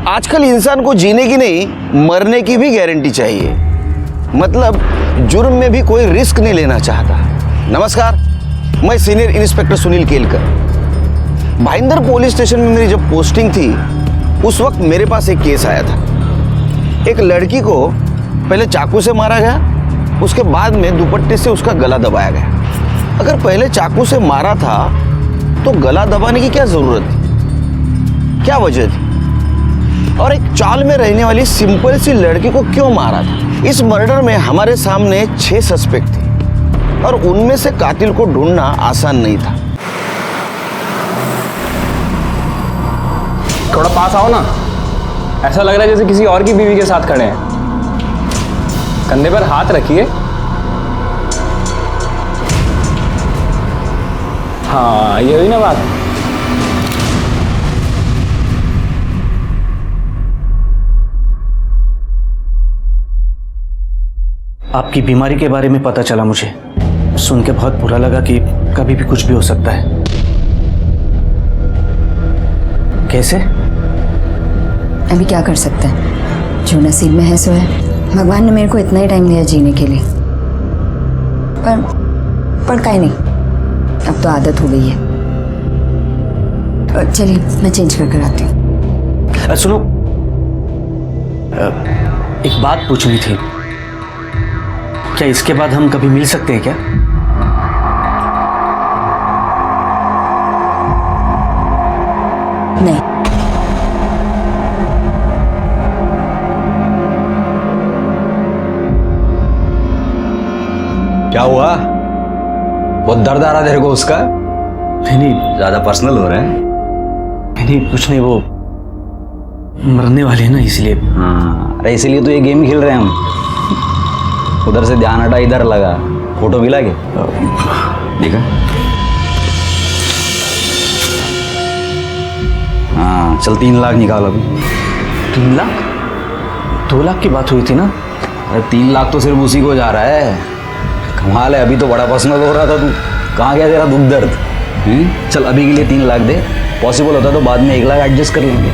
आजकल इंसान को जीने की नहीं मरने की भी गारंटी चाहिए। मतलब जुर्म में भी कोई रिस्क नहीं लेना चाहता। नमस्कार, मैं senior inspector Sunil Kelkar. Bhayandar police station में मेरी जब पोस्टिंग थी उस वक्त मेरे पास एक केस आया था। एक लड़की को पहले चाकू से मारा गया, उसके बाद में दुपट्टे से उसका गला दबाया गया। अगर पहले चाकू से मारा था तो गला दबाने की क्या जरूरत थी, क्या वजह थी? और एक चाल में रहने वाली सिंपल सी लड़की को क्यों मारा था? इस मर्डर में हमारे सामने 6 सस्पेक्ट थे और उनमें से कातिल को ढूंढना आसान नहीं था। थोड़ा पास आओ ना, ऐसा लग रहा है जैसे किसी और की बीवी के साथ खड़े हैं। कंधे पर हाथ रखिए। हाँ, ये हुई ना बात। आपकी बीमारी के बारे में पता चला मुझे। सुन के बहुत बुरा लगा कि कभी भी कुछ भी हो सकता है। कैसे? अभी क्या कर सकते हैं, जो नसीब में है सो है। भगवान ने मेरे को इतना ही टाइम दिया जीने के लिए, पर काहे नहीं, अब तो आदत हो गई है। चलिए मैं चेंज कर आती हूँ। सुनो, एक बात पूछनी थी। क्या इसके बाद हम कभी मिल सकते हैं क्या? नहीं। क्या हुआ? बहुत दर्द आ रहा तेरे को उसका? नहीं, ज्यादा पर्सनल हो रहा है। नहीं कुछ नहीं, वो मरने वाले हैं ना इसलिए। हाँ, अरे इसीलिए तो ये गेम खेल रहे हैं हम। उधर से ध्यान हटा, इधर लगा। फोटो भी लागे देखा? हाँ चल, 3 लाख निकाल अभी। 3 लाख? 2 लाख की बात हुई थी ना? अरे 3 लाख तो सिर्फ उसी को जा रहा है। कमाल है, अभी तो बड़ा पर्सनल हो रहा था तू। कहाँ गया तेरा दुख दर्द? चल अभी के लिए 3 लाख दे, पॉसिबल होता तो बाद में 1 लाख एडजस्ट कर लेंगे।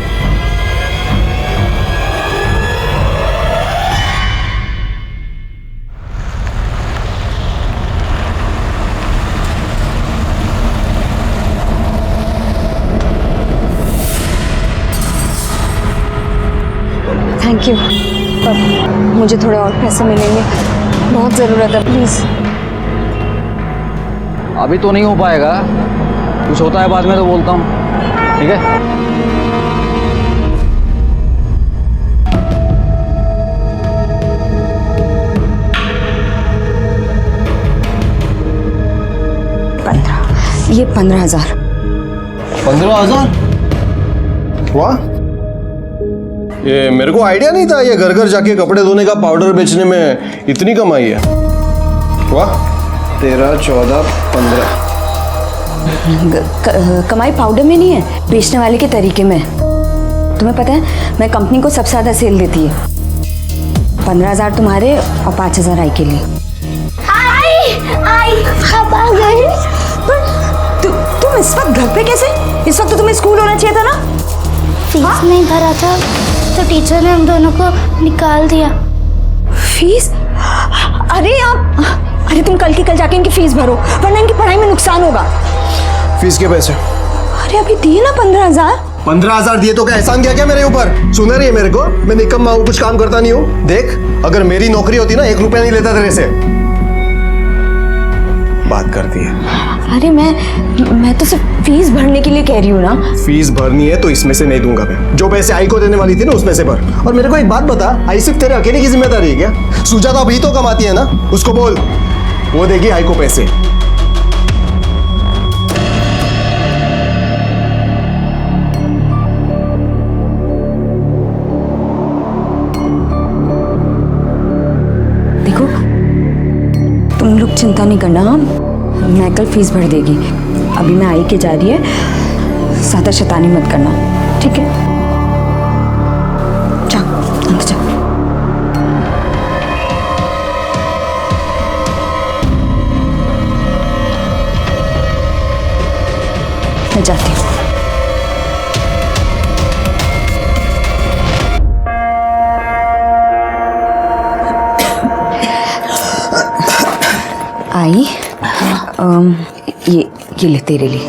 थैंक यू, पर मुझे थोड़े और पैसे मिलेंगे, बहुत ज़रूरत है, प्लीज़। अभी तो नहीं हो पाएगा, कुछ होता है बाद में तो बोलता हूँ, ठीक है? ये 15,000। 15,000? वाह, ये मेरे को आइडिया नहीं था ये घर घर जाके कपड़े धोने का पाउडर बेचने में इतनी कमाई है। वाह, 13, 14, 15। कमाई पाउडर में नहीं है, बेचने वाले के तरीके में। तुम्हें पता है मैं कंपनी को सबसे ज़्यादा सेल देती है। 15,000 तुम्हारे और 5,000 आई के लिए। आई आप आ गए। तुम इस वक्त घर पे कैसे? इस वक्त तो तुम्हें स्कूल होना चाहिए था ना। फीस नहीं भरा था तो टीचर ने हम दोनों को निकाल दिया। फीस? अरे तुम कल की कल जाके इनकी फीस भरो, वरना इनकी पढ़ाई में नुकसान होगा। फीस के पैसे? अरे अभी दिए ना 15,000। 15,000 दिए तो क्या एहसान किया क्या मेरे ऊपर? सुन रही है मेरे को? मैं निकम्मा हूँ, कुछ काम करता नहीं हूँ। देख, अगर मेरी नौकरी होती ना 1 रुपया नहीं लेता तेरे से। बात करती है। अरे मैं तो सिर्फ फीस भरने के लिए कह रही हूँ ना। फीस भरनी है तो इसमें से नहीं दूंगा मैं। जो पैसे आई को देने वाली थी ना उसमें से भर। और मेरे को एक बात बता, आई सिर्फ तेरे अकेले की जिम्मेदारी है क्या? सुजाता अभी तो कमाती है ना, उसको बोल, वो देगी आई को पैसे। देखो, तुम लोग चिंता नहीं करना, मैं कल फीस भर देगी। अभी मैं आई के जा रही है, ज़्यादा शैतानी मत करना, ठीक है? जा अंदर जा। मैं जाती हूँ। आई ये ले तेरे लिए।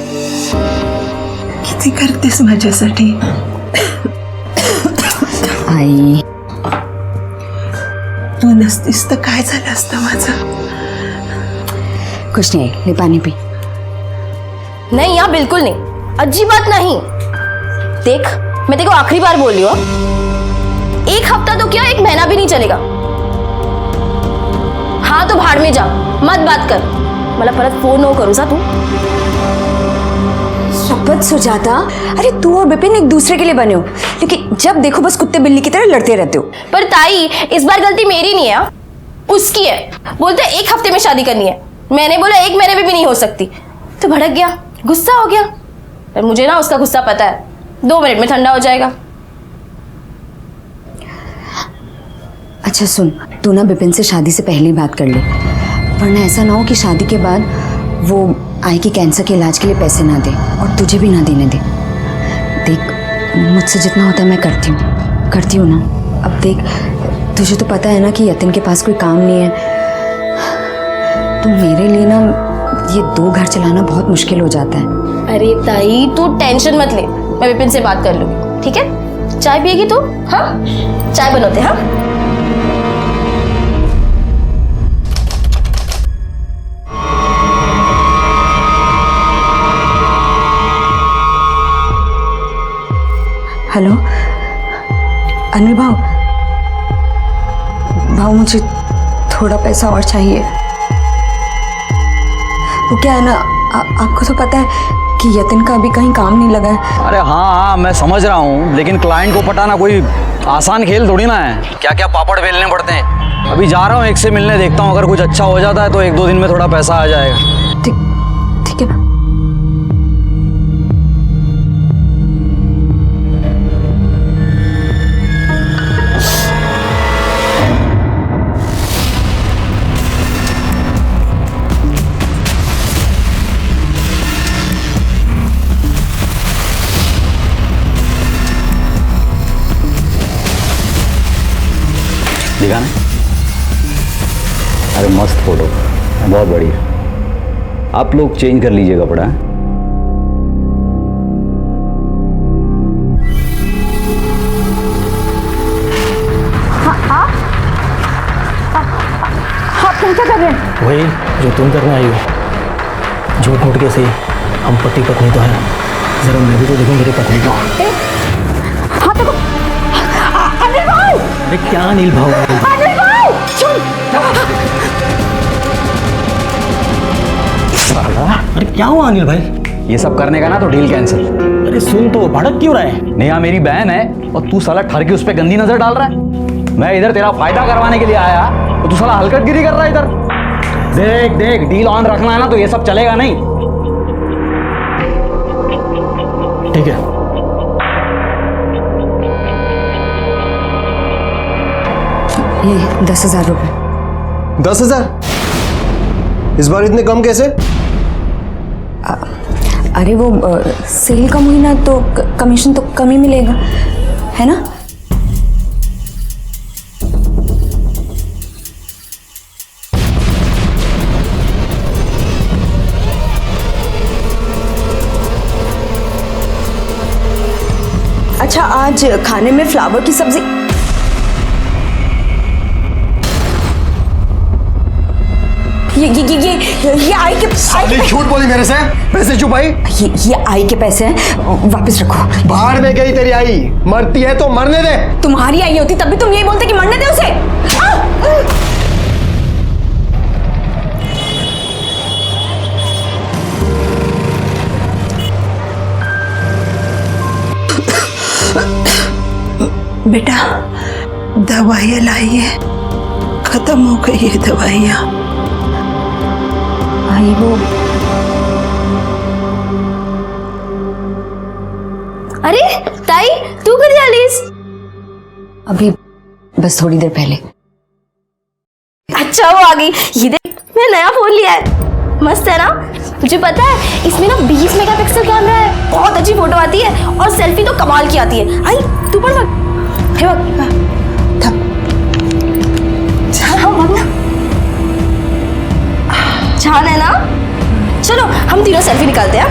किती करतेस माझ्यासाठी? आई तू नसतीस तर काय झालं असतं माझं? कुछ नहीं, ले पानी पी। नहीं यार बिल्कुल नहीं, अजीब बात नहीं। देख मैं तेरे को आखिरी बार बोल रही हूँ, एक हफ्ता तो क्या, एक महीना भी नहीं चलेगा। हाँ तो भाड़ में जा, मत बात कर, मला परत फोन नको करू जा तू। शपथ सुजाता, अरे तू और विपिन एक दूसरे के लिए बने हो, लेकिन जब देखो बस कुत्ते बिल्ली की तरह लड़ते रहते हो। पर ताई इस बार गलती मेरी नहीं है, उसकी है। बोलते एक हफ्ते में शादी करनी है, मैंने बोला एक महीने में भी नहीं हो सकती, तो भड़क गया, गुस्सा हो गया। पर मुझे ना उसका गुस्सा पता है, 2 मिनट में ठंडा हो जाएगा। अच्छा सुन, तू ना विपिन से शादी से पहले ही बात कर ले, वरना ऐसा ना हो कि शादी के बाद वो आई के कैंसर के इलाज के लिए पैसे ना दे और तुझे भी ना देने दे। देख मुझसे जितना होता है मैं करती हूँ ना। अब देख तुझे तो पता है ना कि यतिन के पास कोई काम नहीं है, तो मेरे लिए ना ये 2 घर चलाना बहुत मुश्किल हो जाता है। अरे ताई तू टेंशन मत ले, मैं विपिन से बात कर लूंगी, ठीक है? चाय पिएगी तू? हाँ चाय बनाते। हाँ हेलो अनिल भाऊ, मुझे थोड़ा पैसा और चाहिए। वो क्या है ना, आपको तो पता है कि यतिन का अभी कहीं काम नहीं लगा है। अरे हाँ मैं समझ रहा हूँ, लेकिन क्लाइंट को पटाना कोई आसान खेल थोड़ी ना है। क्या क्या पापड़ बेलने पड़ते हैं। अभी जा रहा हूँ एक से मिलने, देखता हूँ अगर कुछ अच्छा हो जाता है तो 1-2 दिन में थोड़ा पैसा आ जाएगा। ठीक है ना? दिखा ना, अरे मस्त फोटो, बहुत बढ़िया। आप लोग चेंज कर लीजिए कपड़ा। आप क्या कर रहे हैं? वही जो तुम करने आई हो, झूठ मूठ के सही, हम पति पत्नी तो हैं, जरा मैं भी तो देखूं मेरी पत्नी को। हाँ देखो अनिल भाई। अरे क्या अनिल भाव? अनिल भाई सुन। अरे क्या हुआ अनिल भाई? ये सब करने का ना तो डील कैंसिल। अरे सुन तो, भड़क क्यों रहा है? नेहा मेरी बहन है और तू साला ठर के उस पर गंदी नजर डाल रहा है। मैं इधर तेरा फायदा करवाने के लिए आया तो तू साला हलकटगिरी कर रहा है इधर। देख डील ऑन रखना है ना तो ये सब चलेगा नहीं। ठीक है, ये 10,000 रुपये। 10,000? इस बार इतने कम कैसे? अरे वो सेल कम हुई ना तो कमीशन तो कम ही मिलेगा, है ना? अच्छा आज खाने में फ्लावर की सब्जी। ये आई के झूठ बोली मेरे से, पैसे छुपाई। ये आई के पैसे हैं, वापस रखो। बाहर में गई तेरी आई, मरती है तो मरने दे। तुम्हारी आई होती तब भी तुम यही बोलते कि मरने दे उसे। बेटा दवाइयाँ लाइए, खत्म हो गई है दवाइयाँ। आई वो अरे ताई तू कधी आलीस? अभी बस थोड़ी देर पहले। अच्छा वो आ गई। ये देख मैं नया फोन लिया है, मस्त है ना? तुझे पता है इसमें ना 20 मेगापिक्सल कैमरा है, बहुत अच्छी फोटो आती है और सेल्फी तो कमाल की आती है। आई तू पढ़ मत, हे बक हाँ मत ना। हम तीनों सेल्फी निकालते हैं।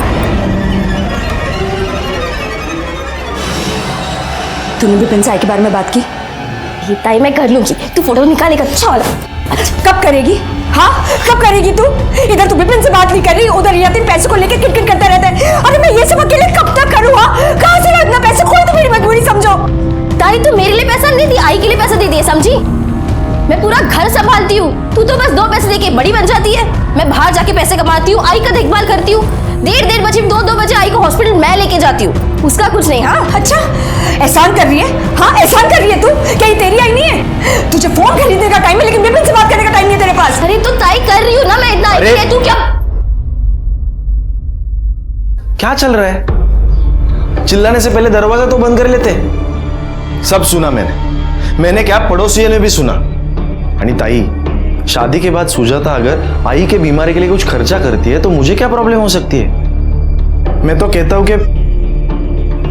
तूने विपिन से आई के बारे में बात की? ये ताई मैं कर लूंगी, तू फोटो निकालेगा अच्छा वाला। कब करेगी? हाँ कब करेगी तू? इधर तू विपिन से बात नहीं कर रही, उधर यातिन पैसे को लेकर किटकिट करता रहता है। अरे मैं ये सब अकेले कब तक करूँ? कहाँ से इतना पैसे? कोई तो मेरी मजबूरी समझो। ताई तू मेरे लिए पैसा नहीं दी, आई के लिए पैसा दे दिए, समझी? मैं पूरा घर संभालती हूँ, तू तो बस 2 पैसे देके बड़ी बन जाती है। मैं बाहर जाके पैसे कमाती हूँ, आई का देखभाल करती हूँ। 1:30 बजे 2 बजे आई को हॉस्पिटल मैं लेके जाती हूँ, उसका कुछ नहीं। हाँ अच्छा एहसान कर रही है? हाँ एहसान कर रही है तू? क्या ये तेरी आई नहीं है? तुझे फोन खरीदने का टाइम है लेकिन विपिन से बात करने का टाइम नहीं है तेरे पास। अरे तो ताई कर रही हूँ ना मैं, इतना आई है, तू क्या क्या चल रहा है? चिल्लाने से पहले दरवाजा तो बंद कर लेते। सब सुना मैंने क्या पड़ोसियों ने भी सुना। आणि ताई, शादी के बाद सुजाता अगर आई के बीमारी के लिए कुछ खर्चा करती है तो मुझे क्या प्रॉब्लम हो सकती है? मैं तो कहता हूं कि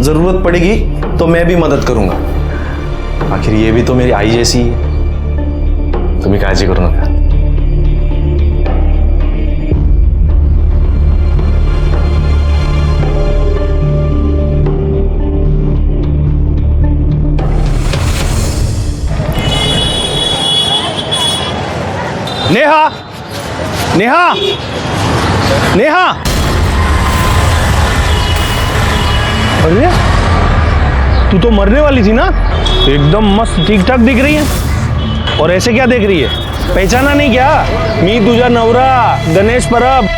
जरूरत पड़ेगी तो मैं भी मदद करूंगा। आखिर ये भी तो मेरी आई जैसी है। तुम्हें काळजी करू नका। नेहा, नेहा, नेहा। अरे तू तो मरने वाली थी ना? एकदम मस्त ठीक ठाक दिख रही है। और ऐसे क्या देख रही है? पहचाना नहीं क्या? मी तुझा नवरा गणेश परब।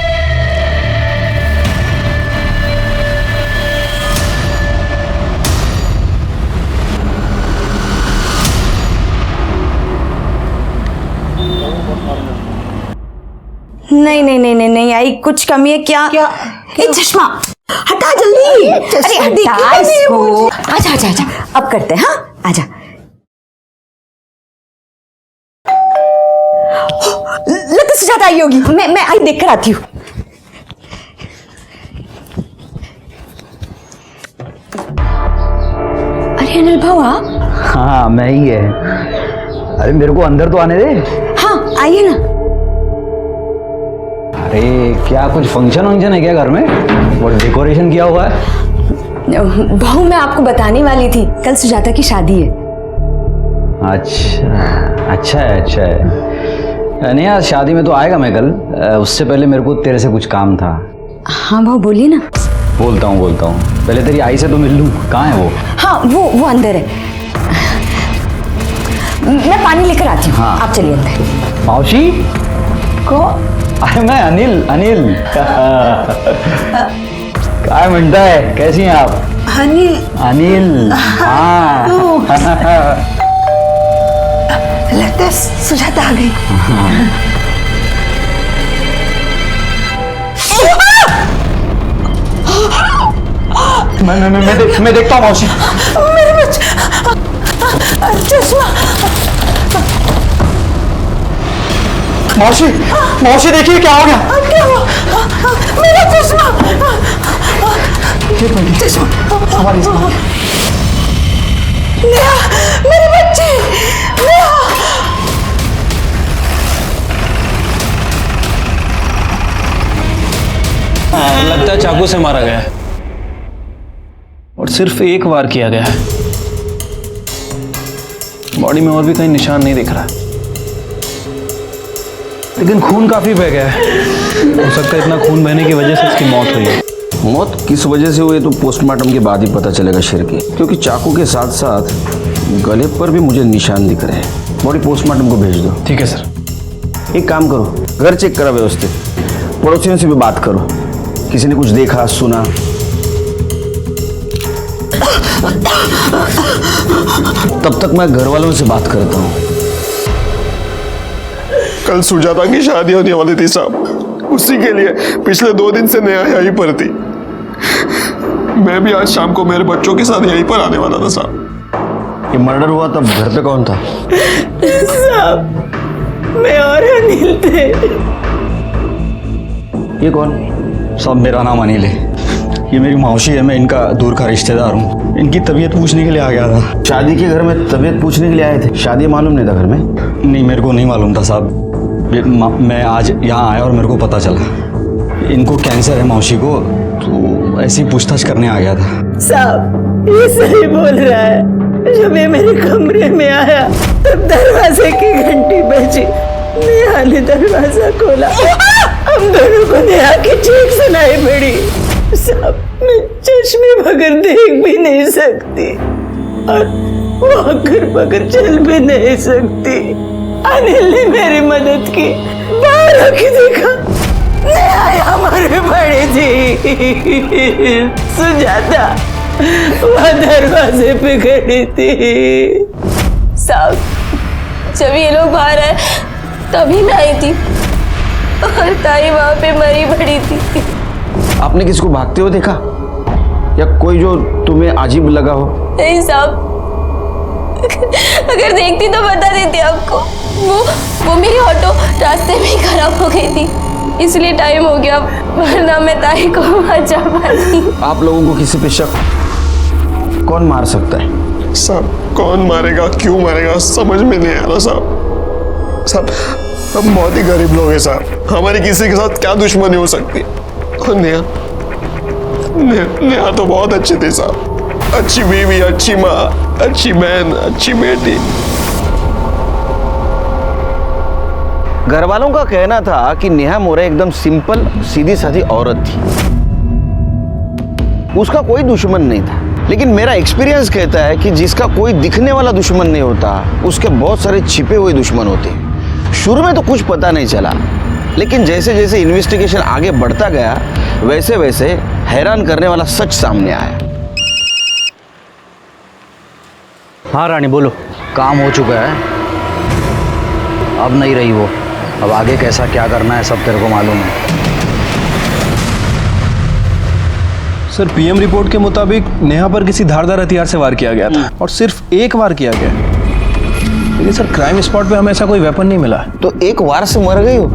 नहीं नहीं नहीं नहीं नहीं आई, कुछ कमी है क्या? क्या? ये चश्मा हटा जल्दी। अरे हटा इसको। आजा आजा आजा, अब करते हैं। हाँ आजा। लगता सुजाता आई होगी। मैं आई देख कर आती हूँ। अरे अनिल भाऊ आप? हाँ मैं ही है। अरे मेरे को अंदर तो आने दे। हाँ आइए ना। अरे क्या कुछ फंक्शन वंक्शन है क्या घर में? और डेकोरेशन किया हुआ है? बहू मैं आपको बताने वाली थी, कल सुजाता की शादी है। अच्छा अच्छा है, अच्छा है। नहीं यार, शादी में तो आएगा मैं कल। उससे पहले मेरे को तेरे से कुछ काम था। हाँ बहू बोलिए ना। बोलता हूँ। पहले तेरी आई से तो मिल लूँ। कहाँ है वो? हाँ वो अंदर है। मैं पानी लेकर आती हूँ। हाँ। आप चलिए अंदर। मौसी को? अरे मैं अनिल। क्या म्हणता है? कैसी हैं आप? अनिल हाँ। लगता है सुजाता आ गई। मैं देखता हूँ मौसी। मेरे बच्चे चश्मा। मौसी देखिए क्या हो गया? क्या हुआ? मेरा चश्मा। चश्मा हमारी नेहा, मेरे बच्चे। नेहा। लगता है चाकू से मारा गया है और सिर्फ एक वार किया गया है। बॉडी में और भी कहीं निशान नहीं दिख रहा, लेकिन खून काफी बह गया है। हो सकता है इतना खून बहने की वजह से इसकी मौत हुई है। मौत किस वजह से हुई तो पोस्टमार्टम के बाद ही पता चलेगा शेर के, क्योंकि चाकू के साथ साथ गले पर भी मुझे निशान दिख रहे हैं। बॉडी पोस्टमार्टम को भेज दो। ठीक है सर। एक काम करो, घर चेक करा व्यवस्थित, पड़ोसियों से भी बात करो, किसी ने कुछ देखा सुना। तब तक मैं घर वालों से बात करता हूँ। कल सुजाता की शादी होने वाली थी साहब, उसी के लिए पिछले 2 दिन से नेहा यहीं पर थी। मैं भी आज शाम को मेरे बच्चों के साथ यहीं पर आने वाला था साहब। ये मर्डर हुआ तब घर पे कौन था? साहब मैं और अनिल थे। ये कौन? साहब मेरा नाम अनिल है। ये मेरी मौसी है, मैं इनका दूर का रिश्तेदार हूँ। इनकी तबीयत पूछने के लिए आ गया था। शादी के घर में तबीयत पूछने के लिए आए थे? शादी मालूम नहीं था घर में? नहीं, मेरे को नहीं मालूम था साहब। मैं आज यहाँ आया और मेरे को पता चला। इनको कैंसर है मौसी को, तो ऐसी पूछताछ करने आ गया था। साहब ये सही बोल रहा है। जब ये मेरे कमरे में आया तब दरवाजे की घंटी बजी, नेहा ने दरवाजा खोला, हम दोनों को नेहा की चीख सुनाई पड़ी। साहब मैं चश्मे बगैर देख भी नहीं सकती और वाकर बगैर चल भी नहीं सकती। अनिल ने मेरी मदद की, बाहर आके देखा नेहा हमारे बड़ी थी, सुजाता वह दरवाजे पे खड़ी थी। साहब जब ये लोग बाहर आए तभी मैं आई थी और ताई वहां पे मरी पड़ी थी। आपने किसको भागते हुए देखा या कोई जो तुम्हें अजीब लगा हो? नहीं साहब, अगर देखती तो बता देती आपको। वो मेरी ऑटो रास्ते में ही खराब हो गई थी, इसलिए टाइम हो गया, वरना मैं ताई को बचा पाती। आप लोगों को किसी पे शक कौन मार सकता है? साहब कौन मारेगा, क्यों मारेगा, समझ में नहीं आ रहा साहब। साहब हम बहुत ही गरीब लोग हैं साहब, हमारी किसी के साथ क्या दुश्मनी हो सकती है। और नेहा तो बहुत अच्छी थी साहब, अच्छी बीवी, अच्छी माँ, अच्छी बहन, अच्छी बेटी। घर वालों का कहना था कि नेहा मोरे एकदम सिंपल सीधी सादी औरत थी, उसका कोई दुश्मन नहीं था। लेकिन मेरा एक्सपीरियंस कहता है कि जिसका कोई दिखने वाला दुश्मन नहीं होता, उसके बहुत सारे छिपे हुए दुश्मन होते हैं। शुरू में तो कुछ पता नहीं चला, लेकिन जैसे जैसे इन्वेस्टिगेशन आगे बढ़ता गया वैसे वैसे हैरान करने वाला सच सामने आया। हाँ रानी बोलो। काम हो चुका है, अब नहीं रही वो। अब आगे कैसा क्या करना है सब तेरे को मालूम है। सर पीएम रिपोर्ट के मुताबिक नेहा पर किसी धारदार हथियार से वार किया गया था और सिर्फ एक वार किया गया, लेकिन सर क्राइम स्पॉट पे हमें ऐसा कोई वेपन नहीं मिला। तो एक वार से मर गई हो?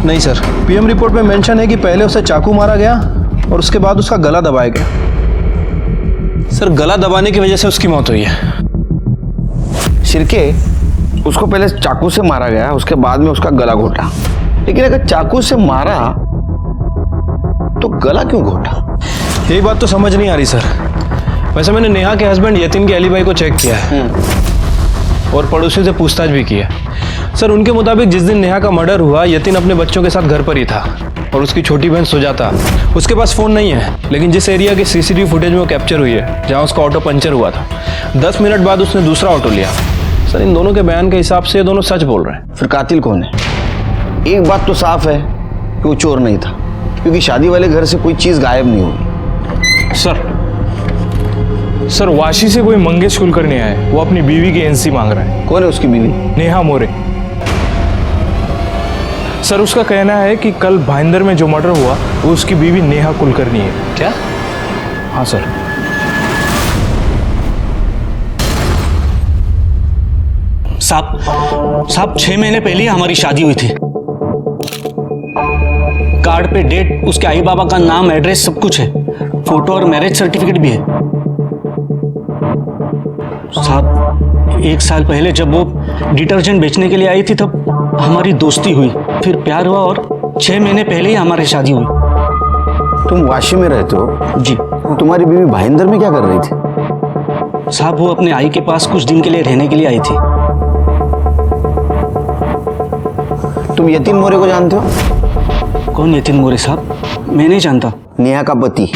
नहीं सर, पीएम रिपोर्ट में मेंशन है कि पहले उसे चाकू मारा गया और उसके बाद उसका गला दबाया गया। सर गला दबाने की वजह से उसकी मौत हुई है। शिरके, उसको पहले चाकू से मारा गया, उसके बाद में उसका गला घोटा। लेकिन अगर चाकू से मारा तो गला क्यों घोटा? यही बात तो समझ नहीं आ रही सर। वैसे मैंने नेहा के हस्बैंड यतिन के एलिबाई को चेक किया है और पड़ोसी से पूछताछ भी की है। सर उनके मुताबिक जिस दिन नेहा का मर्डर हुआ, यतिन अपने बच्चों के साथ घर पर ही था और उसकी छोटी बहन सुजाता, उसके पास फ़ोन नहीं है, लेकिन जिस एरिया के सीसीटीवी फुटेज में वो कैप्चर हुई है जहाँ उसका ऑटो पंचर हुआ था, 10 मिनट बाद उसने दूसरा ऑटो लिया। सर इन दोनों के बयान के हिसाब से ये दोनों सच बोल रहे हैं। फिर कातिल कौन है? एक बात तो साफ है कि वो चोर नहीं था, क्योंकि शादी वाले घर से कोई चीज़ गायब नहीं हुई। सर वाशी से कोई मंगेश कुलकर्णी आए, वो अपनी बीवी की एनसी मांग रहा है। कौन है उसकी बीवी? नेहा मोरे। सर उसका कहना है कि कल भाईंदर में जो मर्डर हुआ वो उसकी बीवी नेहा कुलकर्णी है। क्या? हाँ सर। साहब 6 महीने पहले ही हमारी शादी हुई थी। कार्ड पे डेट, उसके आई बाबा का नाम, एड्रेस सब कुछ है। फोटो और मैरिज सर्टिफिकेट भी है। साहब 1 साल पहले जब वो डिटर्जेंट बेचने के लिए आई थी तब हमारी दोस्ती हुई, फिर प्यार हुआ और 6 महीने पहले ही हमारी शादी हुई। तुम वाशी में रहते हो? जी। तुम्हारी बीवी भाईंदर में क्या कर रही थी? साहब वो अपने आई के पास कुछ दिन के लिए रहने के लिए आई थी। तुम यतिन मोरे को जानते हो? कौन यतिन मोरे साहब? मैं नहीं जानता। नेहा का पति।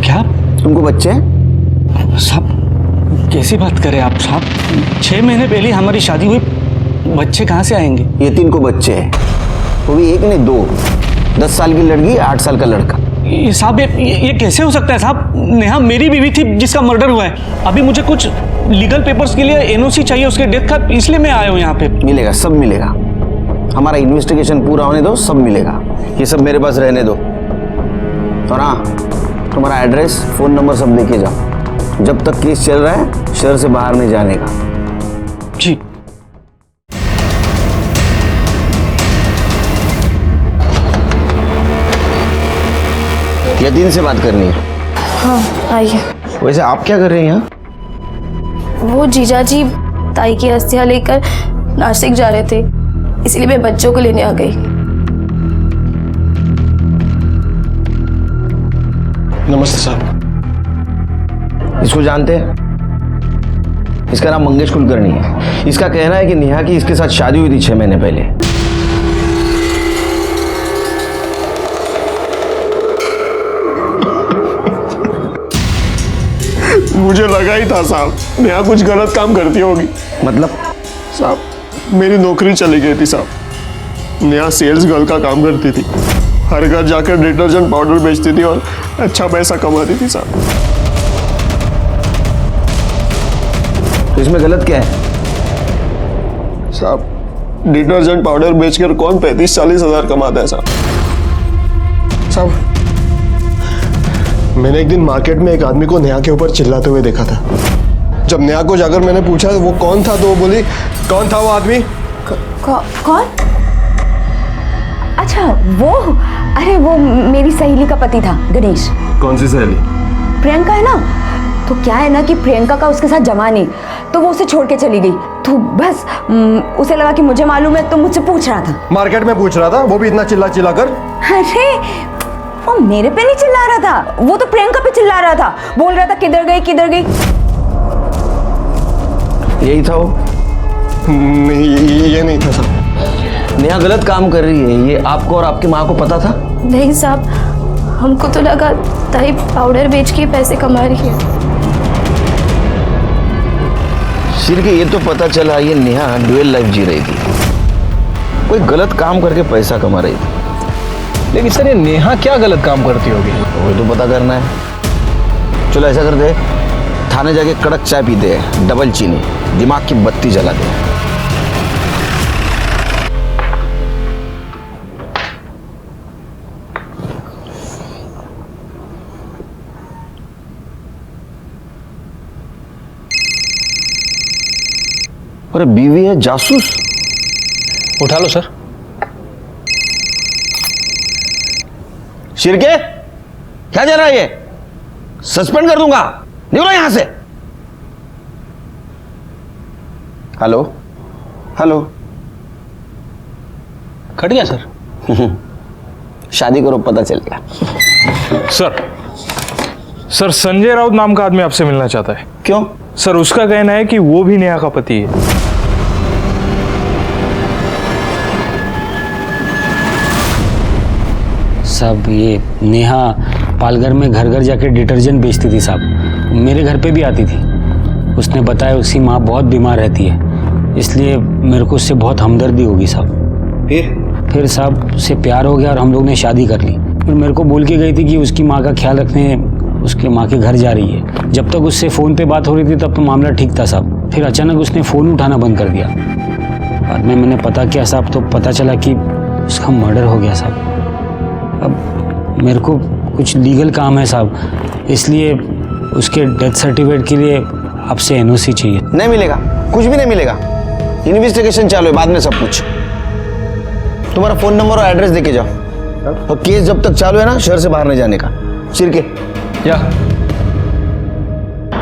क्या? तुमको बच्चे हैं? साहब कैसी बात करें आप साहब? 6 महीने पहले हमारी शादी हुई, बच्चे कहाँ से आएंगे? यतिन को बच्चे हैं, वो भी एक नहीं 2। 10 साल की लड़की, 8 साल का लड़का। ये साहब ये कैसे हो सकता है साहब? नेहा मेरी बीवी थी जिसका मर्डर हुआ है। अभी मुझे कुछ लीगल पेपर्स के लिए एनओसी चाहिए उसके डेथ का, इसलिए मैं आया हूँ यहाँ पे। मिलेगा, सब मिलेगा। हमारा इन्वेस्टिगेशन पूरा होने दो, सब मिलेगा। ये सब मेरे पास रहने दो। और हाँ, तुम्हारा एड्रेस, फ़ोन नंबर सब लेके जाओ। जब तक केस चल रहा है शहर से बाहर नहीं जाने का। जी। यतिन से बात करनी है। हाँ आइए। वैसे आप क्या कर रहे हैं यहाँ? वो जीजा जी ताई की अस्थियां लेकर नासिक जा रहे थे, इसलिए मैं बच्चों को लेने आ गई। नमस्ते साहब। इसको जानते हैं? इसका नाम मंगेश कुलकर्णी है। इसका कहना है कि नेहा की इसके साथ शादी हुई थी 6 महीने पहले। मुझे लगा ही था साहब, नेहा कुछ गलत काम करती होगी। मतलब? साहब, मेरी नौकरी चली गई थी साहब। नेहा सेल्स गर्ल का काम करती थी, हर घर जाकर डिटर्जेंट पाउडर बेचती थी और अच्छा पैसा कमाती थी साहब। तो इसमें गलत क्या है? साहब, डिटर्जेंट पाउडर बेचकर कौन 35-40 हजार कमाता है साहब? साहब, मैंने एक दिन मार्केट में एक आदमी को नेहा के ऊपर चिल्लाते हुए देखा था। जब नेहा को जाकर मैंने पूछा वो कौन था, तो वो बोली, कौन था वो आदमी? कौन? अच्छा वो, अरे वो मेरी सहेली का पति था, गणेश। कौन सी सहेली? प्रियंका है ना, तो क्या है ना कि प्रियंका का उसके साथ जमा नहीं, तो वो उसे छोड़ के चली गई। तो बस उसे लगा कि मुझे मालूम है, तो मुझसे पूछ रहा था। मार्केट में पूछ रहा था, वो भी इतना चिल्ला चिल्ला कर? अरे वो मेरे पे नहीं चिल्ला रहा था, वो तो प्रियंका पे चिल्ला रहा था, बोल रहा था किधर गई किधर गई। यही था वो? नहीं, ये नहीं था साहब। नेहा गलत काम कर रही है, ये आपको और आपकी माँ को पता था? नहीं साहब, हमको तो लगा ताई पाउडर बेच के पैसे कमा रही है। सिर्फ ये तो पता चला ये नेहा ड्यूअल लाइफ जी रही थी, कोई गलत काम करके पैसा कमा रही थी। लेकिन सर ये नेहा क्या गलत काम करती होगी? वही तो पता करना है। चलो ऐसा करते हैं, थाने जाके कड़क चाय पीते हैं, डबल चीनी, दिमाग की बत्ती जलाते हैं। अरे बीवी है जासूस? उठा लो सर। शिरके, क्या चल रहा है ये? सस्पेंड कर दूंगा, निकलो यहां से। Hello hello. कट गया सर। शादी करो, पता चलेगा। सर संजय राउत नाम का आदमी आपसे मिलना चाहता है। क्यों? सर उसका कहना है कि वो भी नेहा का पति है। साहब ये नेहा पालघर में घर घर जाके डिटर्जेंट बेचती थी साहब, मेरे घर पे भी आती थी। उसने बताया उसकी माँ बहुत बीमार रहती है, इसलिए मेरे को उससे बहुत हमदर्दी होगी साहब। फिर साहब से प्यार हो गया और हम लोग ने शादी कर ली। फिर मेरे को बोल के गई थी कि उसकी माँ का ख्याल रखने उसके माँ के घर जा रही है। जब तक उससे फ़ोन पे बात हो रही थी तब तो मामला ठीक था साहब, फिर अचानक उसने फ़ोन उठाना बंद कर दिया। बाद में मैंने पता किया साहब, तो पता चला कि उसका मर्डर हो गया साहब। अब मेरे को कुछ लीगल काम है साहब, इसलिए उसके डेथ सर्टिफिकेट के लिए आपसे एनओसी चाहिए। नहीं मिलेगा, कुछ भी नहीं मिलेगा। इन्वेस्टिगेशन चालू है, बाद में सब कुछ। तुम्हारा फोन नंबर और एड्रेस देके जाओ, और केस जब तक चालू है ना, शहर से बाहर नहीं जाने का। चिरके या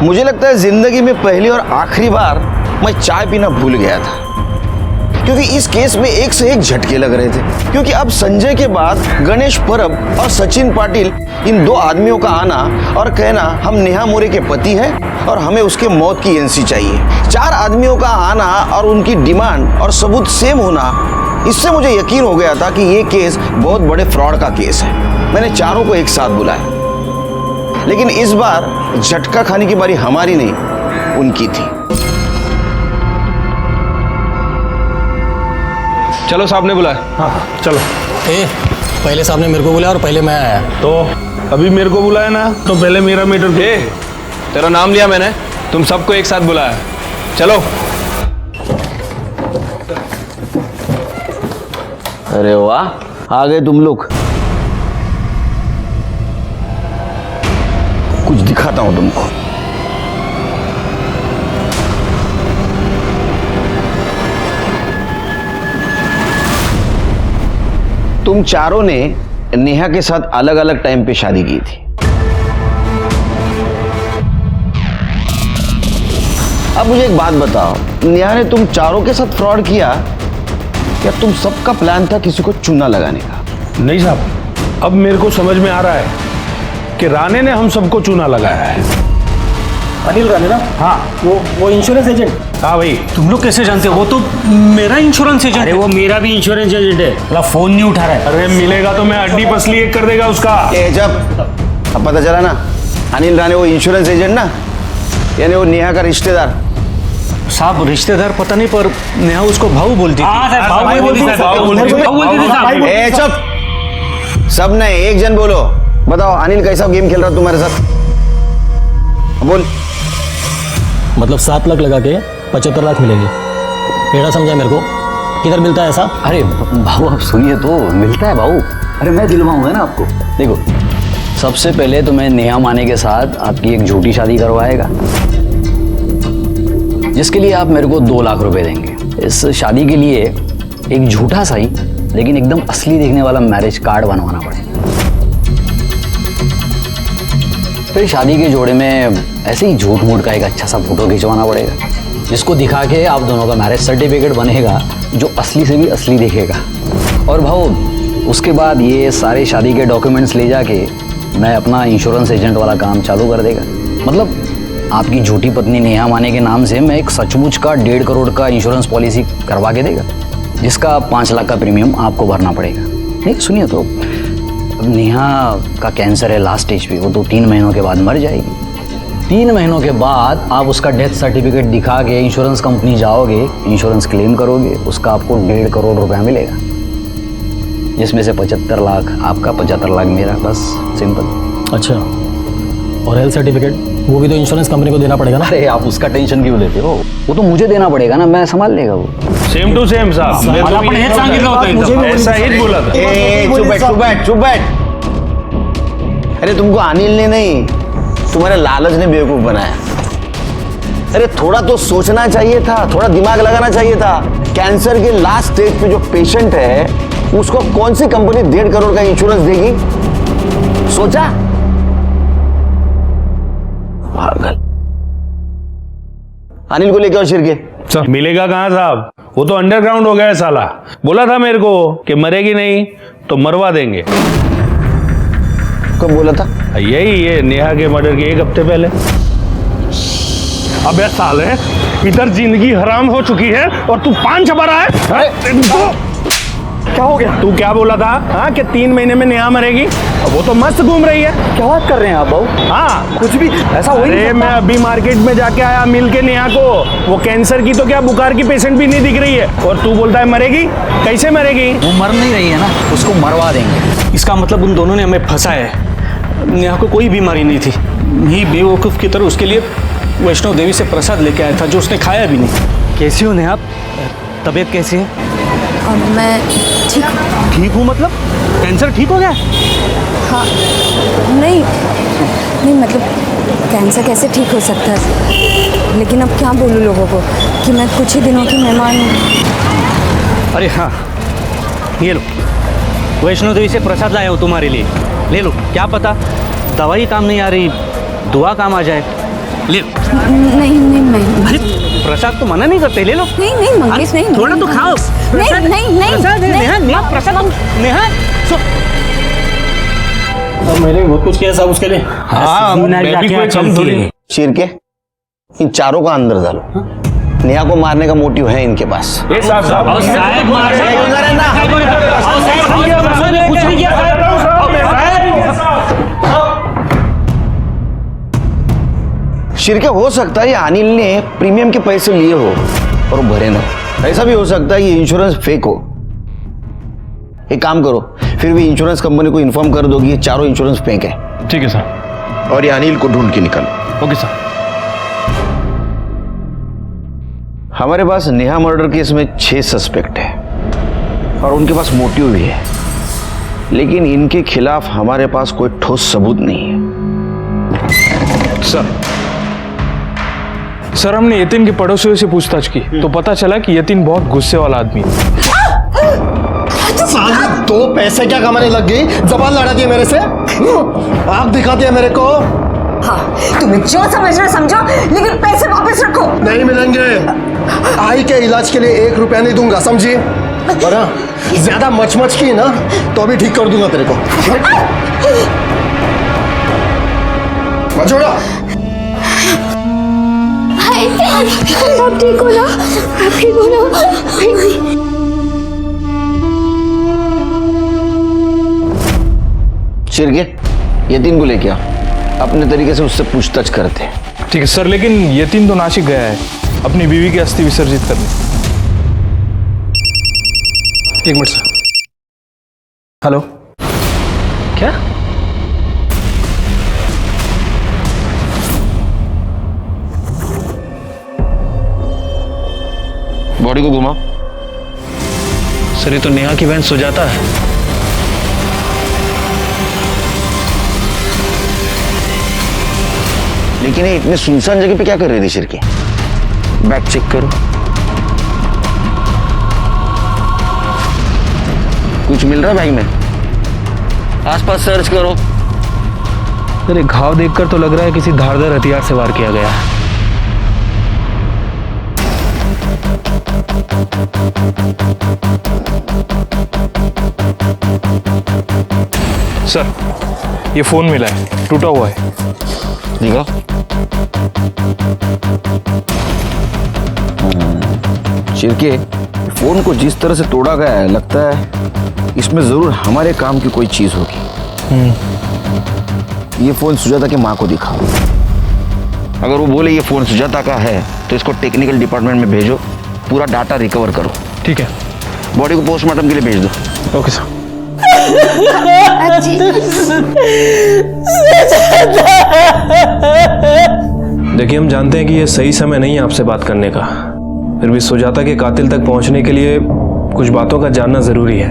मुझे लगता है जिंदगी में पहली और आखिरी बार मैं चाय पीना भूल गया था, क्योंकि इस केस में एक से एक झटके लग रहे थे। क्योंकि अब संजय के बाद गणेश परब और सचिन पाटिल, इन दो आदमियों का आना और कहना हम नेहा मोरे के पति हैं और हमें उसके मौत की एनसी चाहिए। 4 आदमियों का आना और उनकी डिमांड और सबूत सेम होना, इससे मुझे यकीन हो गया था कि ये केस बहुत बड़े फ्रॉड का केस है। मैंने चारों को एक साथ बुलाया, लेकिन इस बार झटका खाने की बारी हमारी नहीं, उनकी थी। चलो साहब ने बुलाया। हाँ चलो। पहले साहब ने मेरे को बुलाया और पहले मैं आया। तो अभी मेरे को बुलाया ना, तो पहले मेरा मीटर। तेरा नाम लिया मैंने, तुम सबको एक साथ बुलाया। चलो। अरे वाह, आ गए तुम लोग। कुछ दिखाता हूं तुमको। तुम चारों ने नेहा के साथ अलग अलग टाइम पे शादी की थी। अब मुझे एक बात बताओ, नेहा ने तुम चारों के साथ फ्रॉड किया या तुम सबका प्लान था किसी को चूना लगाने का? नहीं साहब, अब मेरे को समझ में आ रहा है कि राणे ने हम सबको चूना लगाया है। अनिल राणे ना? हाँ वो इंश्योरेंस एजेंट। हाँ भाई। तुम लोग कैसे जानते हो? वो तो मेरा इंश्योरेंस एजेंट अरे है। वो मेरा भी इंश्योरेंस एजेंट है, मतलब फोन नहीं उठा रहा है। अरे मिलेगा तो मैं हड्डी पसली एक कर देगा उसका। ए जब अब पता चला ना, अनिल राणे वो इंश्योरेंस एजेंट ना, यानी वो नेहा का रिश्तेदार। साहब रिश्तेदार पता नहीं, पर नेहा उसको भाऊ बोलती थी। हाँ सर, भाऊ बोलती थी, भाऊ बोलती थी। भाऊ बोलती थी साहब। ए चुप, सब ने एक जन बोलो। बताओ अनिल कैसा गेम खेल रहा तुम्हारे साथ? बोल। मतलब 7 लाख लगा के 75 लाख मिलेंगे, टेढ़ा समझा मेरे को? किधर मिलता है ऐसा? अरे भाऊ आप सुनिए तो, मिलता है भाऊ। अरे मैं दिलवाऊंगा ना आपको। देखो सबसे पहले तो मैं नेहा माने के साथ आपकी एक झूठी शादी करवाएगा, जिसके लिए आप मेरे को 2 लाख रुपए देंगे। इस शादी के लिए एक झूठा सा ही लेकिन एकदम असली देखने वाला मैरिज कार्ड बनवाना पड़ेगा। फिर शादी के जोड़े में ऐसे ही झूठ मूठ का एक अच्छा सा फोटो खिंचवाना पड़ेगा, जिसको दिखा के आप दोनों का मैरिज सर्टिफिकेट बनेगा, जो असली से भी असली दिखेगा। और भाऊ उसके बाद ये सारे शादी के डॉक्यूमेंट्स ले जाके मैं अपना इंश्योरेंस एजेंट वाला काम चालू कर देगा। मतलब आपकी झूठी पत्नी नेहा माने के नाम से मैं एक सचमुच का 1.5 करोड़ का इंश्योरेंस पॉलिसी करवा के देगा, जिसका 5 लाख का प्रीमियम आपको भरना पड़ेगा। नहीं सुनिए तो, अब नेहा का कैंसर है लास्ट स्टेज पे, वो तो 3 महीनों के बाद मर जाएगी। 3 महीनों के बाद आप उसका डेथ सर्टिफिकेट दिखा के इंश्योरेंस कंपनी जाओगे, इंश्योरेंस क्लेम करोगे, उसका आपको 1.5 करोड़ रुपया मिलेगा, जिसमें से 75 लाख आपका, 75 लाख मेरा, बस सिंपल। अच्छा, और हेल्थ सर्टिफिकेट वो भी तो इंश्योरेंस कंपनी को देना पड़ेगा ना? अरे आप उसका टेंशन क्यों लेते हो? वो तो मुझे देना पड़ेगा ना, मैं संभाल लेगा वो। सेम टू सेम साहब, मैं तो आपण हेच सांगितलं होतं एकदम. ऐसा ही बोला था। ए चुप बैठ, चुप बैठ, चुप बैठ। अरे तुमको अनिल ने नहीं, तुम्हारे लालच ने बेवकूफ बनाया। अरे थोड़ा तो सोचना चाहिए था, थोड़ा दिमाग लगाना चाहिए था। कैंसर के लास्ट स्टेज पे जो पेशेंट है, उसको कौन सी कंपनी 1.5 करोड़ का इंश्योरेंस देगी? सोचा? पागल। अनिल को लेके आओ शिरके। मिलेगा कहाँ साहब, वो तो अंडरग्राउंड हो गया है साला। बोला था मेरे को कि मरेगी नहीं तो मरवा देंगे। कब बोला था? यही ये नेहा के मर्डर के 1 हफ्ते पहले। अबे साले, इधर जिंदगी हराम हो चुकी है और तू पान चबा रहा है। क्या हो गया? तू क्या बोला था? हाँ कि 3 महीने में नेहा मरेगी, वो तो मस्त घूम रही है। क्या बात कर रहे हैं आप भाऊ? हाँ कुछ भी ऐसा हो ही नहीं अरे सकता। मैं अभी मार्केट में जाके आया, मिल के नेहा को। वो कैंसर की तो क्या, बुखार की पेशेंट भी नहीं दिख रही है, और तू बोलता है मरेगी। कैसे मरेगी? वो मर नहीं रही है ना, उसको मरवा देंगे। इसका मतलब उन दोनों ने हमें फंसाया है। नेहा को कोई बीमारी नहीं थी, ये बेवकूफ़ की तरह उसके लिए वैष्णो देवी से प्रसाद लेके आया था, जो उसने खाया भी नहीं। कैसी हो नेहा? तबीयत कैसी है? और मैं ठीक ठीक हूँ मतलब? कैंसर ठीक हो गया? हाँ, नहीं मतलब कैंसर कैसे ठीक हो सकता है? लेकिन अब क्या बोलूँ लोगों को कि मैं कुछ ही दिनों की मेहमान हूँ। अरे हाँ, ये लो, वैष्णो देवी से प्रसाद लाया हूँ तुम्हारे लिए, ले लो। क्या पता दवाई काम नहीं आ रही, दुआ काम आ जाए। ले लो। नहीं अरे प्रसाद तो मना नहीं करते, ले लो। नहीं मंगेश, नहीं थोड़ा तो खाओ। नहीं प्रसाद है, नेहा, नेहा प्रसाद, नेहा मैंने बहुत कुछ किया साहब उसके लिए। हाँ, मैं भी कोई कम थोड़ी। शिरके, इन चारों का अंदर डालो। नेहा को मारने का मोटिव है इनके पास। ये साहब कुछ नहीं किया साहब। शिरके, हो सकता है ये अनिल ने प्रीमियम के पैसे लिए हो और वो भरे ना। ऐसा भी हो सकता है ये इंश्योरेंस फेक हो। एक काम करो, फिर भी इंश्योरेंस कंपनी को इन्फॉर्म कर दो कि ये चारों इंश्योरेंस फेक है। ठीक है सर। और ये अनिल को ढूंढ के निकालो। Okay sir. हमारे पास नेहा मर्डर केस में 6 सस्पेक्ट है और उनके पास मोटिव भी है, लेकिन इनके खिलाफ हमारे पास कोई ठोस सबूत नहीं है। सर हमने यतीन के पड़ोसियों से पूछताछ की तो पता चला कि यतीन बहुत गुस्से वाला आदमी है। साले 2 पैसे क्या कमाने लग गई, जबान लड़ाती है मेरे से। आप दिखाते हैं मेरे को। हाँ, तुम्हें जो समझना समझो, लेकिन पैसे वापस रखो। नहीं मिलेंगे। आई के इलाज के लिए 1 रुपया नहीं दूंगा, समझी? बड़ा ज्यादा मच की ना तो अभी ठीक कर दूंगा तेरे को। छोड़ो। भाई आप ठीक हो ना? आप ठीक हो ना? शिरके, यतीन को लेके आओ, अपने तरीके से उससे पूछताछ करते हैं। ठीक है सर, लेकिन यतीन तो नासिक गया है अपनी बीवी की अस्थि विसर्जित करने। एक मिनट सर। हेलो, क्या? बॉडी को घुमाओ। सर ये तो नेहा की बहन सुजाता है। लेकिन ये इतने सुनसान जगह पे क्या कर रही थी शिरके? बैग चेक करो। कुछ मिल रहा है बैग में? आसपास सर्च करो। सर घाव देखकर तो लग रहा है किसी धारदार हथियार से वार किया गया है। सर ये फोन मिला है, टूटा हुआ है। देखो। शिरके, फोन को जिस तरह से तोड़ा गया है, लगता है इसमें जरूर हमारे काम की कोई चीज होगी। ये फोन सुजाता की माँ को दिखाओ। अगर वो बोले ये फोन सुजाता का है तो इसको टेक्निकल डिपार्टमेंट में भेजो, पूरा डाटा रिकवर करो। ठीक है। बॉडी को पोस्टमार्टम के लिए भेज दो। Okay sir. देखिए हम जानते हैं कि ये सही समय नहीं है आपसे बात करने का, फिर भी सुजाता के कातिल तक पहुंचने के लिए कुछ बातों का जानना जरूरी है।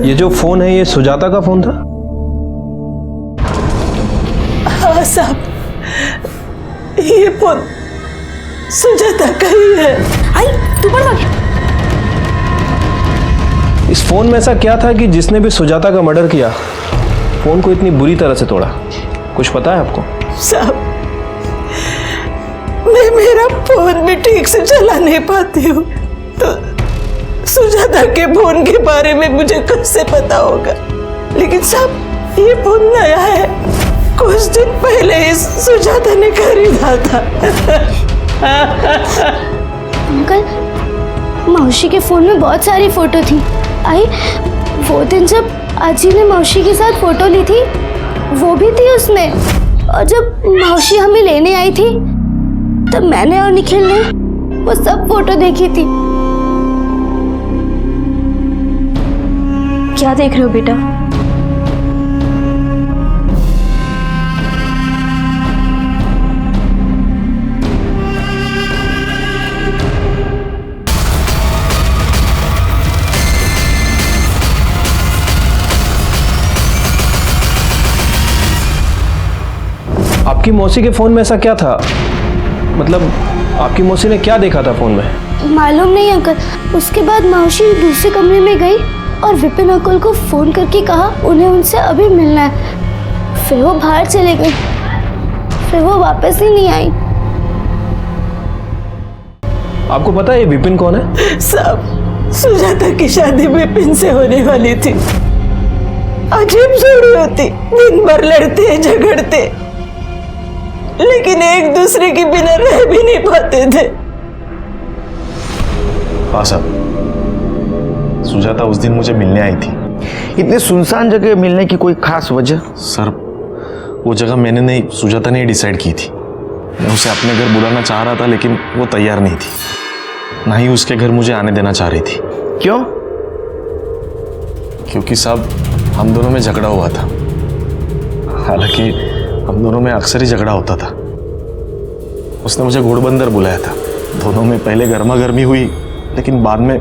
ये जो फोन है ये सुजाता का फोन था? हाँ साहब, ये फोन सुजाता का ही है। आई तू पढ़। इस फोन में ऐसा क्या था कि जिसने भी सुजाता का मर्डर किया फोन को इतनी बुरी तरह से तोड़ा? कुछ पता है आपको? साहब मैं मेरा फोन भी ठीक से चला नहीं पाती हूँ, तो सुजाता के फोन के बारे में मुझे कैसे पता होगा? लेकिन साहब ये फोन नया है, कुछ दिन पहले ही सुजाता ने खरीदा था। अंकल, मौसी के फोन में बहुत सारी फोटो थी। आई वो दिन जब आजी ने मौसी के साथ फोटो ली थी, वो भी थी उसमें। और जब मौसी हमें लेने आई थी तब मैंने और निखिल ने वो सब फोटो देखी थी। क्या देख रहे हो बेटा? आपकी मौसी के फोन में ऐसा क्या था? मतलब आपकी मौसी ने क्या देखा था फोन में? मालूम नहीं अंकल। उसके बाद मौसी दूसरे कमरे में गई और विपिन अंकल को फोन करके कहा उन्हें उनसे अभी मिलना है। फिर वो बाहर चले गए, फिर वो वापस ही नहीं आई। आपको पता है ये विपिन कौन है? साहब सुजाता की शादी विपिन से होने वाली थी। अजीब जोड़ी होती, दिन भर लड़ते झगड़ते, लेकिन एक दूसरे के बिना रह भी नहीं पाते थे। हाँ साहब, सुजाता उस दिन मुझे मिलने आई थी। इतने सुनसान जगह मिलने की कोई खास वजह? सर वो जगह मैंने नहीं, सुजाता ने डिसाइड की थी। मैं उसे अपने घर बुलाना चाह रहा था लेकिन वो तैयार नहीं थी, ना ही उसके घर मुझे आने देना चाह रही थी। क्यों? क्योंकि साहब हम दोनों में झगड़ा हुआ था। हालांकि हम दोनों में अक्सर ही झगड़ा होता था। उसने मुझे घोड़बंदर बुलाया था। दोनों में पहले गर्मा गर्मी हुई, लेकिन बाद में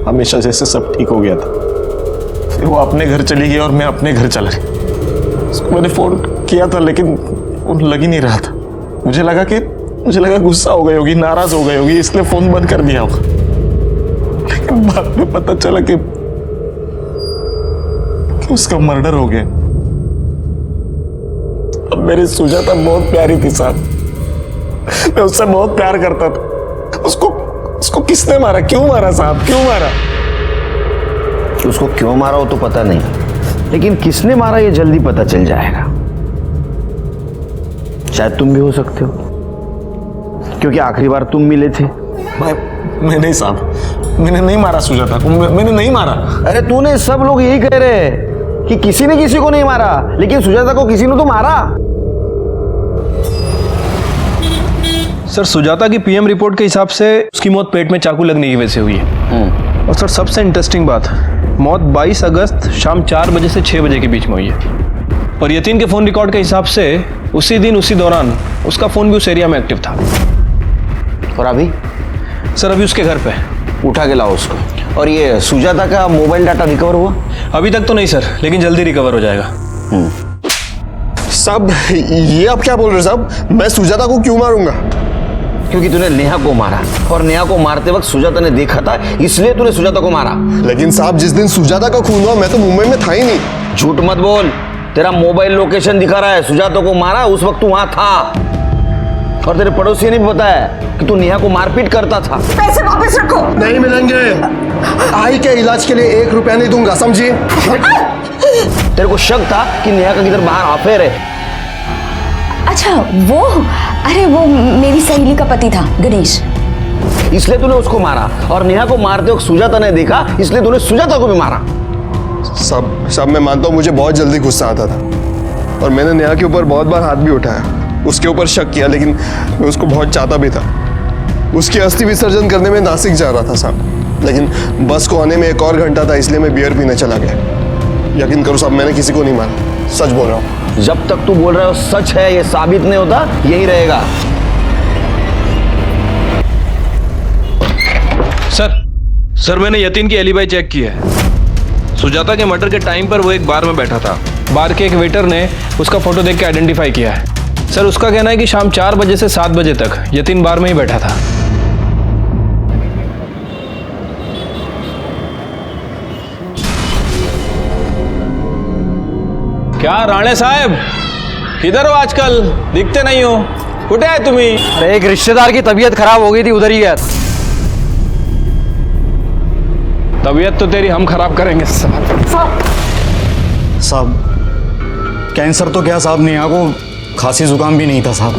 हमेशा जैसे सब ठीक हो गया था। फिर वो अपने घर चली गई और मैं अपने घर चला गया। उसको मैंने फोन किया था लेकिन फोन लग ही नहीं रहा था। मुझे लगा गुस्सा हो गई होगी, नाराज हो गई होगी, इसलिए फोन बंद कर दिया होगा। लेकिन बाद में पता चला कि उसका मर्डर हो गया। अब मेरी सुजाता बहुत प्यारी थी साहब, मैं उससे बहुत प्यार करता था। उसको किसने मारा? क्यों मारा साहब? क्यों मारा? उसको क्यों मारा हो तो पता नहीं, लेकिन किसने मारा ये जल्दी पता चल जाएगा। शायद तुम भी हो सकते हो, क्योंकि आखिरी बार तुम मिले थे। मैं नहीं साहब, मैंने नहीं मारा सुजाता को, मैंने नहीं मारा। अरे तूने, सब लोग यही कह रहे हैं कि किसी ने किसी को नहीं मारा, लेकिन सुजाता को किसी ने तो मारा। सर सुजाता की पीएम रिपोर्ट के हिसाब से उसकी मौत पेट में चाकू लगने की वजह से हुई है। और सर सबसे इंटरेस्टिंग बात, मौत 22 अगस्त शाम 4 बजे से 6 बजे के बीच में हुई है। और यतीन के फ़ोन रिकॉर्ड के हिसाब से उसी दिन उसी दौरान उसका फ़ोन भी उस एरिया में एक्टिव था। और अभी? सर अभी उसके घर पे। उठा के लाओ उसको। और ये सुजाता का मोबाइल डाटा रिकवर हुआ? अभी तक तो नहीं सर, लेकिन जल्दी रिकवर हो जाएगा। साहब ये आप क्या बोल रहे हो साहब? मैं सुजाता को क्यों मारूंगा? क्योंकि तूने नेहा को मारा, और नेहा को मारते वक्त सुजाता ने देखा था, इसलिए तूने सुजाता को मारा। लेकिन साहब जिस दिन सुजाता का खून हुआ मैं तो मुंबई में था ही नहीं। झूठ मत बोल, तेरा मोबाइल लोकेशन दिखा रहा है। सुजाता को मारा उस वक्त तू वहां था, और तेरे पड़ोसी ने भी बताया कि तू नेहा को मारपीट करता था। पैसे वापस रखो। नहीं मिलेंगे। आई के इलाज के लिए 1 रुपया नहीं दूंगा, समझिए। तेरे को शक था कि नेहा का किधर बाहर अफेयर है। अच्छा वो, अरे वो मेरी सहेली का पति था गणेश, इसलिए तूने उसको मारा। और नेहा को मारते वक्त सुजाता ने देखा, इसलिए तूने सुजाता को भी मारा। सब मैं मानता हूँ मुझे बहुत जल्दी गुस्सा आता था, और मैंने नेहा के ऊपर बहुत बार हाथ भी उठाया, उसके ऊपर शक किया, लेकिन मैं उसको बहुत चाहता भी था। उसकी अस्थि विसर्जन करने में नासिक जा रहा था साहब, लेकिन बस को आने में 1 और घंटा था, इसलिए मैं बियर पीने चला गया। यकीन करो साहब मैंने किसी को नहीं मारा, सच बोल रहा हूँ। जब तक तू बोल रहा है सच है, ये साबित नहीं होता, यही रहेगा। सर मैंने यतीन की एलिबाई चेक की है। सुजाता के मर्डर के टाइम पर वो एक बार में बैठा था। बार के एक वेटर ने उसका फोटो देख के आइडेंटिफाई किया है। सर उसका कहना है कि शाम 4 बजे से 7 बजे तक यतीन बार में ही बैठा था। क्या राणे साहब, किधर हो आजकल? दिखते नहीं हो, कुठे आहे तुम्ही? अरे एक रिश्तेदार की तबीयत खराब हो गई थी, उधर ही गया था। तबीयत तो तेरी हम खराब करेंगे साहब कैंसर तो क्या साहब, नेहा को खांसी जुकाम भी नहीं था साहब।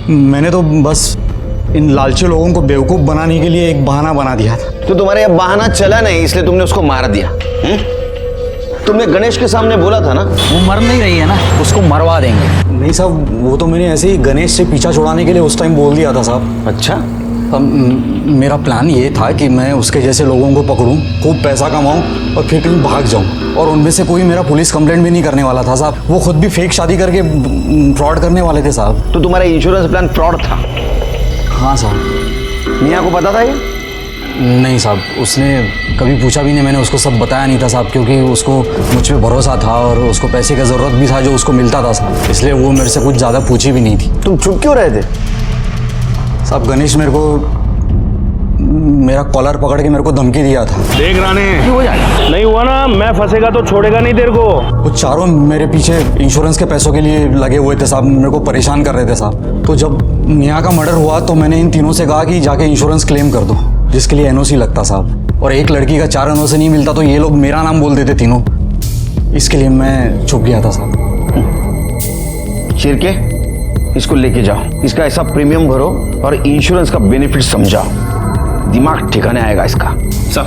मैंने तो बस इन लालची लोगों को बेवकूफ़ बनाने के लिए एक बहाना बना दिया था। तो तुम्हारे ये बहाना चला नहीं, इसलिए तुमने उसको मार दिया। तुमने गणेश के सामने बोला था ना, वो मर नहीं रही है ना, उसको मरवा देंगे। नहीं साहब, वो तो मैंने ऐसे ही गणेश से पीछा छुड़ाने के लिए उस टाइम बोल दिया था साहब। अच्छा, मेरा प्लान ये था कि मैं उसके जैसे लोगों को पकड़ूं, खूब पैसा कमाऊं और फिर कहीं भाग जाऊं, और उनमें से कोई मेरा पुलिस कंप्लेंट भी नहीं करने वाला था साहब। वो खुद भी फेक शादी करके फ्रॉड करने वाले थे साहब। तो तुम्हारा इंश्योरेंस प्लान फ्रॉड था? हाँ साहब। नेहा को पता था ये? नहीं साहब, उसने कभी पूछा भी नहीं, मैंने उसको सब बताया नहीं था साहब, क्योंकि उसको मुझ पे भरोसा था और उसको पैसे का ज़रूरत भी था जो उसको मिलता था साहब, इसलिए वो मेरे से कुछ ज़्यादा पूछी भी नहीं थी। तुम चुप क्यों रहे थे? साहब गणेश मेरे को मेरा कॉलर पकड़ के मेरे को धमकी दिया था। देख राणे, नहीं हुआ ना, मैं फंसेगा तो छोड़ेगा नहीं तेरे को। वो चारों मेरे पीछे इंश्योरेंस के पैसों के लिए लगे हुए थे साहब, मेरे को परेशान कर रहे थे साहब। तो जब नेहा का मर्डर हुआ तो मैंने इन तीनों से कहा कि जाके इंश्योरेंस क्लेम कर दो, जिसके लिए एनओसी लगता साहब, और एक लड़की का 4 एनओसी नहीं मिलता तो ये लोग मेरा नाम बोल देते तीनों, इसके लिए मैं छुप गया था साहब। चिरके, इसको लेके जाओ, इसका ऐसा प्रीमियम भरो और इंश्योरेंस का बेनिफिट समझाओ, दिमाग ठिकाने आएगा इसका। सर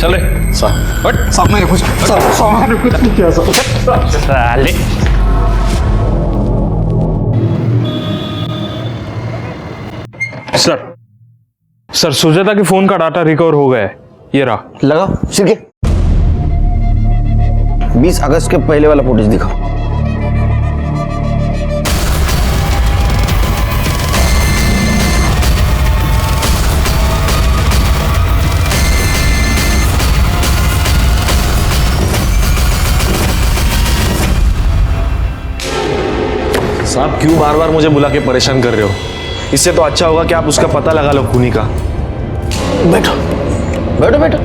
चल रहे साहब मैंने कुछ नहीं किया साहब। सर सुजाता के फोन का डाटा रिकवर हो गया है, ये रहा। लगाओ सिरके, 20 अगस्त के पहले वाला फुटेज दिखाओ। साहब क्यों बार बार मुझे बुला के परेशान कर रहे हो? इससे तो अच्छा होगा कि आप उसका पता लगा लो, खूनी का। बैठो बैठो बैठो।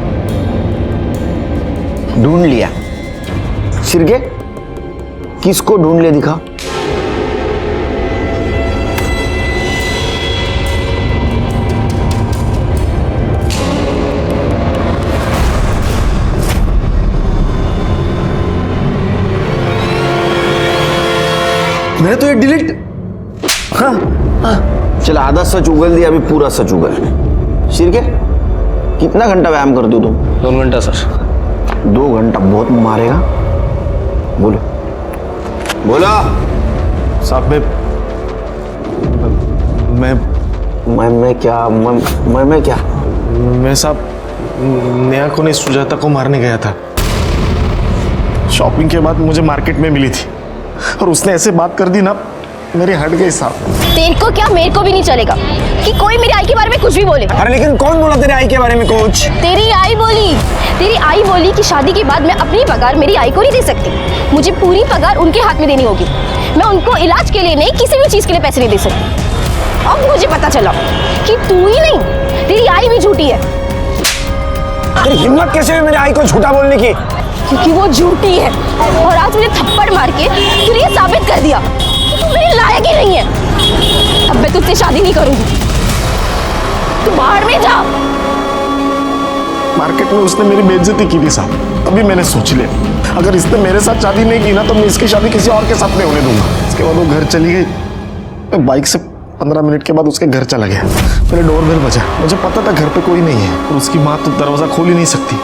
ढूंढ लिया? सिरके, किसको ढूंढ लिया दिखा। मैंने तो ये डिलीट। हाँ चल, आधा सच उगल दिया, अभी पूरा सच उगल। शिरके, कितना घंटा व्यायाम करते हो तुम? 2 घंटा सर। 2 घंटा बहुत मारेगा। बोलो बोलो। साहब मैं क्या मैं साहब नेहा को नहीं, सुजाता को मारने गया था। शॉपिंग के बाद मुझे मार्केट में मिली थी और उसने ऐसे बात कर दी ना, मेरी हट गई साहब। तेरे को क्या, मेरे को भी नहीं चलेगा कि कोई मेरी आई के बारे में कुछ भी बोले। अरे लेकिन कौन बोला तेरे आई के बारे में कुछ? तेरी आई बोली कि शादी के बाद मैं अपनी पगार मेरी आई को नहीं दे सकती, मुझे पूरी पगार उनके हाथ में देनी होगी। मैं उनको इलाज के लिए नहीं, किसी भी चीज के लिए पैसे नहीं दे सकती। अब मुझे पता चला कि तू ही नहीं, तेरी आई भी झूठी है। तेरी हिम्मत कैसे हुई मेरी आई को झूठा बोलने की? क्योंकि वो झूठी है और आज मुझे थप्पड़ मार के तूने ये साबित कर दिया कि तू मेरे लायक ही नहीं है। अब मैं तुझसे शादी नहीं करूंगी, तू बाहर में जा। मार्केट में उसने मेरी बेइज्जती की थी साहब, तभी मैंने सोच लिया अगर इसने मेरे साथ शादी नहीं की ना तो मैं इसकी शादी किसी और के साथ नहीं होने दूंगा। इसके बाद वो घर चली गई। मैं बाइक से 15 मिनट के बाद उसके घर चला गया। मेरे डोरबेल बजा, मुझे पता था घर पे कोई नहीं है और उसकी माँ तो दरवाजा खोल ही नहीं सकती,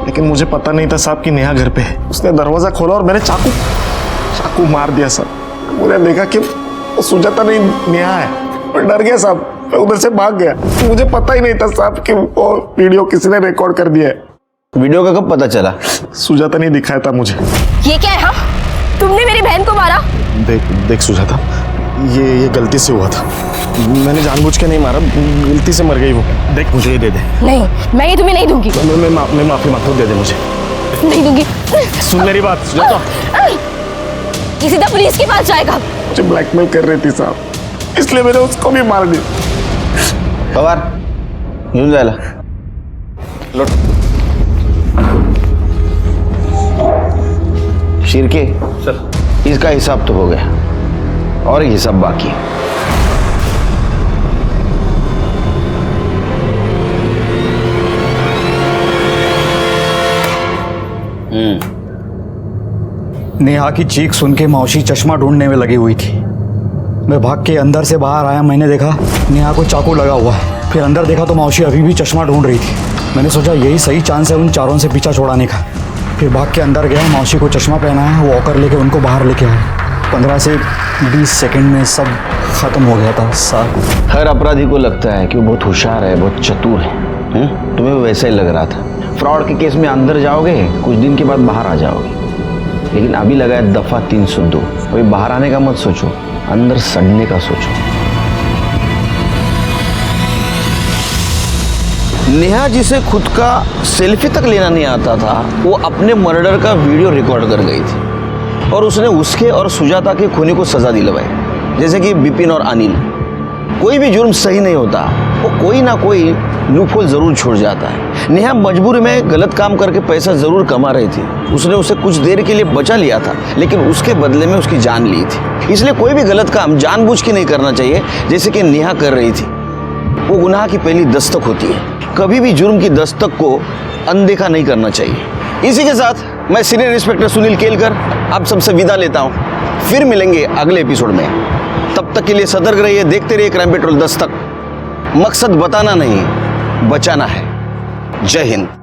लेकिन मुझे पता नहीं था साहब कि नेहा घर पे है। उसने दरवाजा खोला और मैंने चाकू मार दिया साहब। मुझे देखा कि वो सुजाता नहीं नेहा है, मैं डर गया साहब, मैं उधर से भाग गया। मुझे पता ही नहीं था साहब कि वो वीडियो किसी ने रिकॉर्ड कर दिया है। वीडियो का कब पता चला? सुजाता ने दिखाया था मुझे। ये क्या है? हाँ, तुमने मेरी बहन को मारा? देख सुजाता, ये गलती से हुआ था, मैंने जानबूझ के नहीं मारा, गलती से मर गई वो। देख मुझे ये दे दे। नहीं, मैं ये तुम्हें नहीं दूंगी। मैं माफी मांगता हूँ, दे दे मुझे। नहीं दूंगी। सुन मेरी बात सुजाता। ये सीधा पुलिस के पास जाएगा। मुझे ब्लैकमेल कर रही थी साहब, इसलिए मैंने उसको भी मार दिया। पवार घेऊन जायला लोट। शिरके सर, इसका हिसाब तो हो गया और एक हिसाब बाकी है। नेहा की चीख सुन के मौसी चश्मा ढूंढने में लगी हुई थी। मैं भाग के अंदर से बाहर आया, मैंने देखा नेहा को चाकू लगा हुआ है। फिर अंदर देखा तो मौसी अभी भी चश्मा ढूंढ रही थी। मैंने सोचा यही सही चांस है उन चारों से पीछा छुड़ाने का। फिर भाग के अंदर गया, मौसी को चश्मा पहना है, वॉकर लेके उनको बाहर लेके आया। 15 से 20 सेकंड में सब खत्म हो गया था साहब। हर अपराधी को लगता है कि वो बहुत होशियार है, बहुत चतुर है। तुम्हें भी वैसा ही लग रहा था। फ्रॉड के केस में अंदर जाओगे, कुछ दिन के बाद बाहर आ जाओगे, लेकिन अभी लगा है दफा 302। अभी बाहर आने का मत सोचो, अंदर सड़ने का सोचो। नेहा जिसे खुद का सेल्फी तक लेना नहीं आता था, वो अपने मर्डर का वीडियो रिकॉर्ड कर गई थी और उसने उसके और सुजाता के खूनी को सजा दिलवाई। जैसे कि विपिन और अनिल। कोई भी जुर्म सही नहीं होता, वो कोई ना कोई लूपहोल जरूर छोड़ जाता है। नेहा मजबूरी में गलत काम करके पैसा जरूर कमा रही थी। उसने उसे कुछ देर के लिए बचा लिया था, लेकिन उसके बदले में उसकी जान ली थी। इसलिए कोई भी गलत काम जानबूझ के नहीं करना चाहिए, जैसे कि नेहा कर रही थी। वो गुनाह की पहली दस्तक होती है। कभी भी जुर्म की दस्तक को अनदेखा नहीं करना चाहिए। इसी के साथ मैं सीनियर इंस्पेक्टर सुनील केलकर आप सबसे विदा लेता हूँ। फिर मिलेंगे अगले एपिसोड में। तब तक के लिए सतर्क रहिए, देखते रहिए क्राइम पेट्रोल दस्तक। मकसद बताना नहीं, बचाना है। जय हिंद।